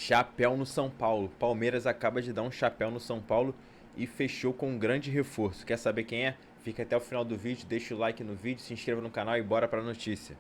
Chapéu no São Paulo. Palmeiras acaba de dar um chapéu no São Paulo e fechou com um grande reforço. Quer saber quem é? Fica até o final do vídeo, deixa o like no vídeo, se inscreva no canal e bora pra notícia.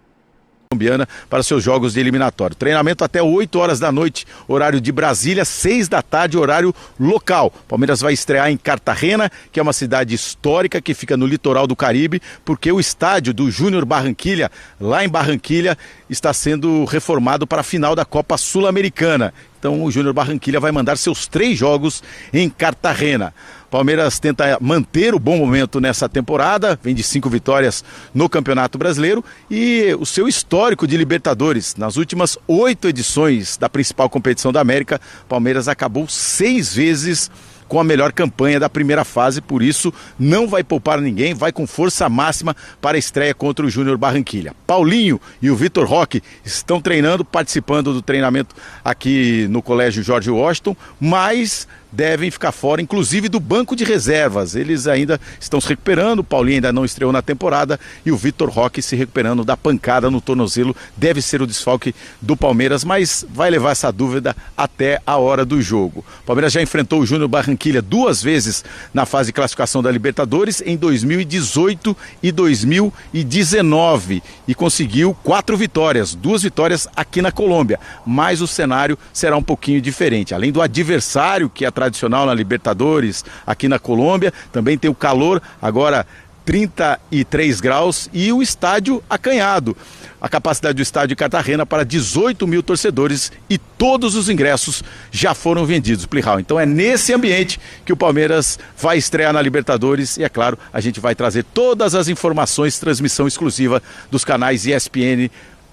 Colombiana para seus jogos de eliminatório. Treinamento até 8 horas da noite, horário de Brasília, 6 da tarde, horário local. Palmeiras vai estrear em Cartagena, que é uma cidade histórica que fica no litoral do Caribe, porque o estádio do Júnior Barranquilla, lá em Barranquilla, está sendo reformado para a final da Copa Sul-Americana. Então o Júnior Barranquilla vai mandar seus 3 jogos em Cartagena. Palmeiras tenta manter o bom momento nessa temporada, vem de 5 vitórias no Campeonato Brasileiro e o seu histórico de Libertadores. Nas últimas 8 edições da principal competição da América, Palmeiras acabou 6 vezes com a melhor campanha da primeira fase, por isso não vai poupar ninguém, vai com força máxima para a estreia contra o Júnior Barranquilla. Paulinho e o Vitor Roque estão treinando, participando do treinamento aqui no Colégio George Washington, mas devem ficar fora, inclusive do banco de reservas. Eles ainda estão se recuperando, o Paulinho ainda não estreou na temporada e o Vitor Roque se recuperando da pancada no tornozelo. Deve ser o desfalque do Palmeiras, mas vai levar essa dúvida até a hora do jogo. O Palmeiras já enfrentou o Júnior Barranquilla 2 vezes na fase de classificação da Libertadores, em 2018 e 2019, e conseguiu 4 vitórias, 2 vitórias aqui na Colômbia, mas o cenário será um pouquinho diferente. Além do adversário, que é tradicional na Libertadores, aqui na Colômbia, também tem o calor, agora 33 graus, e o estádio acanhado. A capacidade do estádio de Cartagena para 18 mil torcedores e todos os ingressos já foram vendidos, Plihal. Então é nesse ambiente que o Palmeiras vai estrear na Libertadores e, é claro, a gente vai trazer todas as informações, transmissão exclusiva dos canais ESPN,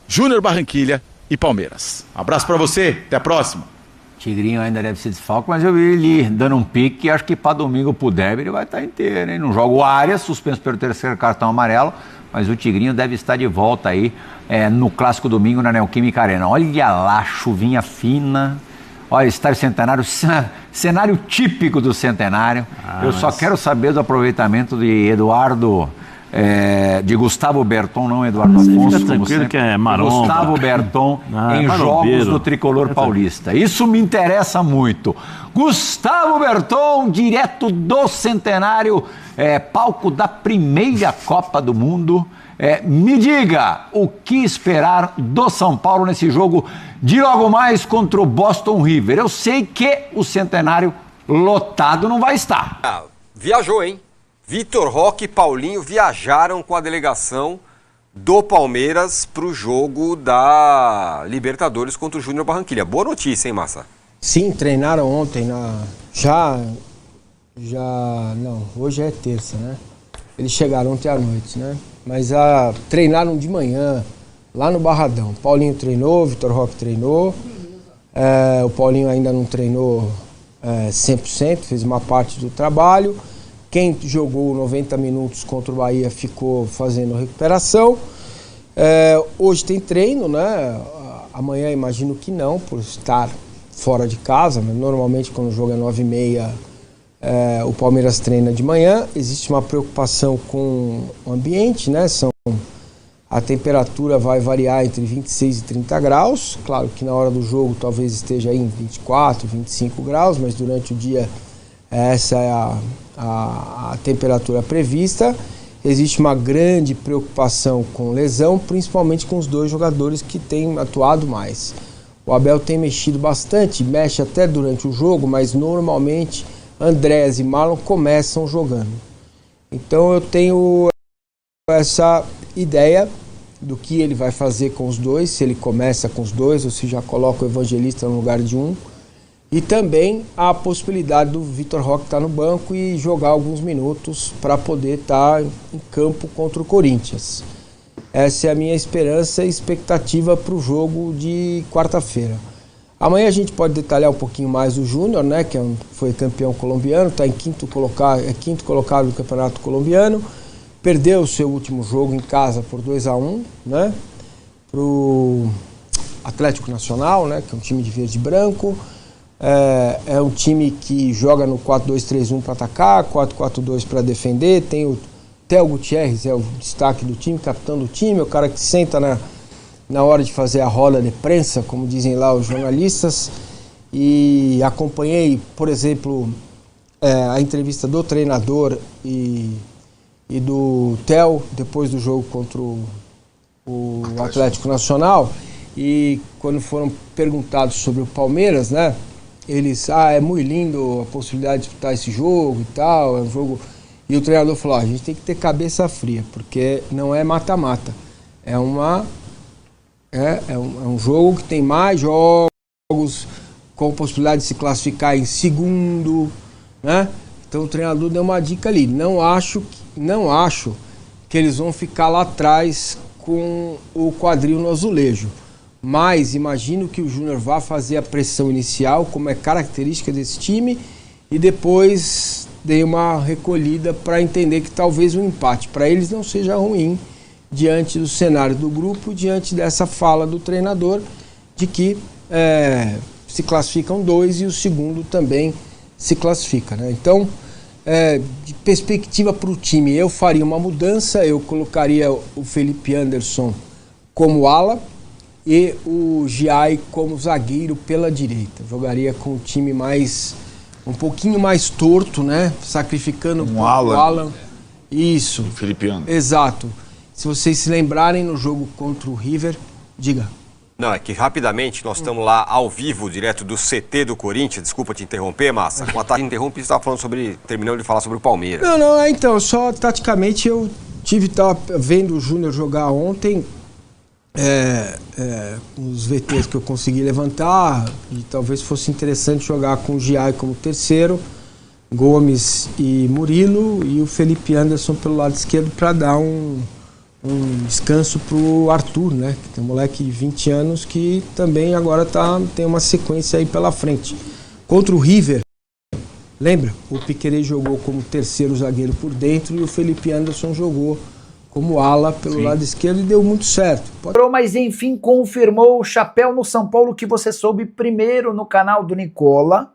Júnior Barranquilla e Palmeiras. Abraço para você, até a próxima. Tigrinho ainda deve ser desfalque, mas eu vi ele dando um pique e acho que para domingo pro derby ele vai estar inteiro, hein? Não joga o Arias, suspenso pelo 3º cartão amarelo, mas o Tigrinho deve estar de volta aí no Clássico domingo na Neoquímica Arena. Olha lá, chuvinha fina, olha, estádio Centenário, cenário típico do Centenário. Eu só quero saber do aproveitamento de Eduardo... de Gustavo Berton, não Eduardo Afonso, fica tranquilo que é maromba. Gustavo Berton em jogos do Tricolor Paulista. Isso me interessa muito. Gustavo Berton, direto do Centenário, palco da primeira Copa do Mundo. Me diga o que esperar do São Paulo nesse jogo de logo mais contra o Boston River. Eu sei que o Centenário lotado não vai estar. Viajou, hein? Vitor Roque e Paulinho viajaram com a delegação do Palmeiras para o jogo da Libertadores contra o Júnior Barranquilla. Boa notícia, hein, Massa? Sim, treinaram ontem não, hoje é terça, né? Eles chegaram ontem à noite, né? Mas treinaram de manhã, lá no Barradão. Paulinho treinou, Vitor Roque treinou. O Paulinho ainda não treinou 100%, fez uma parte do trabalho. Quem jogou 90 minutos contra o Bahia ficou fazendo recuperação. Hoje tem treino, né? Amanhã imagino que não, por estar fora de casa, mas normalmente quando o jogo é 9h30, o Palmeiras treina de manhã. Existe uma preocupação com o ambiente, né? A temperatura vai variar entre 26 e 30 graus. Claro que na hora do jogo talvez esteja aí em 24, 25 graus, mas durante o dia essa é a temperatura prevista. Existe uma grande preocupação com lesão, principalmente com os 2 jogadores que têm atuado mais. O Abel tem mexido bastante, mexe até durante o jogo, mas normalmente Andrés e Marlon começam jogando. Então eu tenho essa ideia do que ele vai fazer com os 2, se ele começa com os 2 ou se já coloca o Evangelista no lugar de um. E também a possibilidade do Vitor Roque estar no banco e jogar alguns minutos para poder estar em campo contra o Corinthians. Essa é a minha esperança e expectativa para o jogo de quarta-feira. Amanhã a gente pode detalhar um pouquinho mais o Júnior, né, que foi campeão colombiano, está em quinto colocado no Campeonato Colombiano. Perdeu o seu último jogo em casa por 2-1, né, para o Atlético Nacional, né, que é um time de verde e branco. É um time que joga no 4-2-3-1 para atacar, 4-4-2 para defender. Tem o Theo Gutierrez, é o destaque do time, capitão do time, é o cara que senta na hora de fazer a roda de prensa, como dizem lá os jornalistas. e acompanhei, por exemplo, a entrevista do treinador e do Theo, depois do jogo contra o Atlético Nacional, e quando foram perguntados sobre o Palmeiras, né, eles, é muito lindo a possibilidade de disputar esse jogo e tal, é um jogo... E o treinador falou, a gente tem que ter cabeça fria, porque não é mata-mata, é um jogo que tem mais jogos, com possibilidade de se classificar em segundo, né? Então o treinador deu uma dica ali, não acho que eles vão ficar lá atrás com o quadril no azulejo, mas imagino que o Júnior vá fazer a pressão inicial, como é característica desse time, e depois dei uma recolhida para entender que talvez um empate para eles não seja ruim diante do cenário do grupo, diante dessa fala do treinador de que se classificam 2 e o segundo também se classifica, né? Então, de perspectiva para o time, eu faria uma mudança, eu colocaria o Felipe Anderson como ala e o Giai como zagueiro pela direita. Jogaria com o time um pouquinho mais torto, né? Sacrificando o Alan. Isso. Felipe Anderson. Exato. Se vocês se lembrarem no jogo contra o River, diga. Não, é que rapidamente nós estamos lá ao vivo, direto do CT do Corinthians. Desculpa te interromper, Massa. Com a tarde interrompe, você estava falando terminando de falar sobre o Palmeiras. Não, então, só taticamente eu tava vendo o Júnior jogar ontem, os VTs que eu consegui levantar, e talvez fosse interessante jogar com o Giai como terceiro, Gomes e Murilo, e o Felipe Anderson pelo lado esquerdo para dar um descanso pro Arthur, né? Que tem um moleque de 20 anos que também agora tem uma sequência aí pela frente. Contra o River, lembra? O Piquerez jogou como terceiro zagueiro por dentro e o Felipe Anderson jogou como ala pelo lado esquerdo e deu muito certo. Mas enfim, confirmou o chapéu no São Paulo que você soube primeiro no canal do Nicola.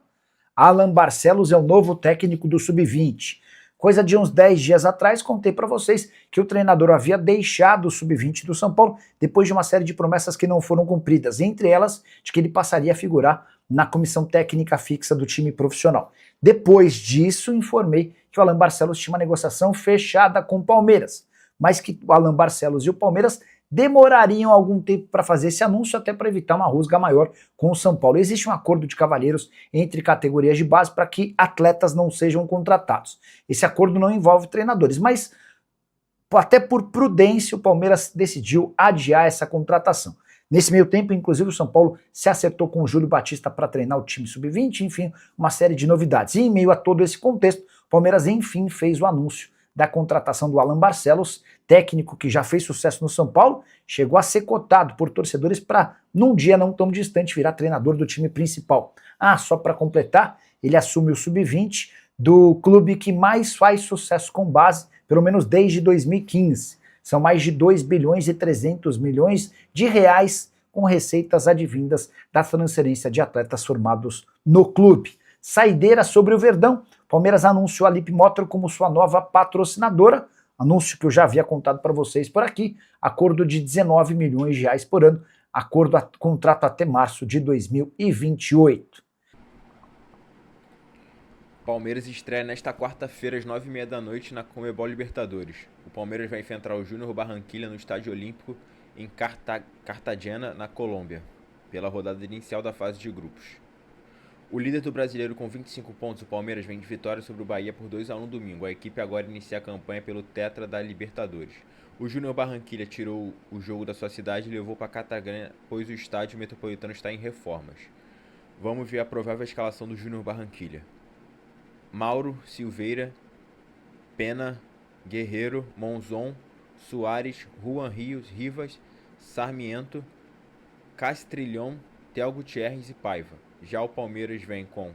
Alan Barcelos é o novo técnico do Sub-20. Coisa de uns 10 dias atrás, contei para vocês que o treinador havia deixado o Sub-20 do São Paulo depois de uma série de promessas que não foram cumpridas, entre elas de que ele passaria a figurar na comissão técnica fixa do time profissional. Depois disso, informei que o Alan Barcelos tinha uma negociação fechada com o Palmeiras, mas que o Alan Barcelos e o Palmeiras demorariam algum tempo para fazer esse anúncio, até para evitar uma rusga maior com o São Paulo. Existe um acordo de cavalheiros entre categorias de base para que atletas não sejam contratados. Esse acordo não envolve treinadores, mas até por prudência o Palmeiras decidiu adiar essa contratação. Nesse meio tempo, inclusive, o São Paulo se acertou com o Júlio Batista para treinar o time sub-20, enfim, uma série de novidades. E em meio a todo esse contexto, o Palmeiras enfim fez o anúncio da contratação do Alan Barcelos, técnico que já fez sucesso no São Paulo, chegou a ser cotado por torcedores para, num dia não tão distante, virar treinador do time principal. Só para completar, ele assume o sub-20 do clube que mais faz sucesso com base, pelo menos desde 2015. São mais de 2 bilhões e 300 milhões de reais com receitas advindas da transferência de atletas formados no clube. Saideira sobre o Verdão, Palmeiras anunciou a Lip Motor como sua nova patrocinadora, anúncio que eu já havia contado para vocês por aqui, acordo de 19 milhões de reais por ano, contrato até março de 2028. Palmeiras estreia nesta quarta-feira às 9h30 da noite na Conmebol Libertadores. O Palmeiras vai enfrentar o Júnior Barranquilla no Estádio Olímpico em Cartagena, na Colômbia, pela rodada inicial da fase de grupos. O líder do brasileiro com 25 pontos, o Palmeiras, vem de vitória sobre o Bahia por 2-1 domingo. A equipe agora inicia a campanha pelo Tetra da Libertadores. O Júnior Barranquilla tirou o jogo da sua cidade e levou para Cartagena, pois o estádio metropolitano está em reformas. Vamos ver a provável escalação do Júnior Barranquilla. Mauro, Silveira, Pena, Guerreiro, Monzon, Soares, Juan Rivas, Sarmiento, Castrilhon, Theo Gutierrez e Paiva. Já o Palmeiras vem com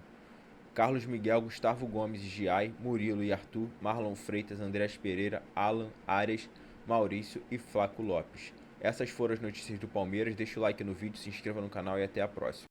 Carlos Miguel, Gustavo Gomes, Giai, Murilo e Arthur, Marlon Freitas, Andrés Pereira, Alan, Arias, Maurício e Flaco Lopes. Essas foram as notícias do Palmeiras. Deixa o like no vídeo, se inscreva no canal e até a próxima.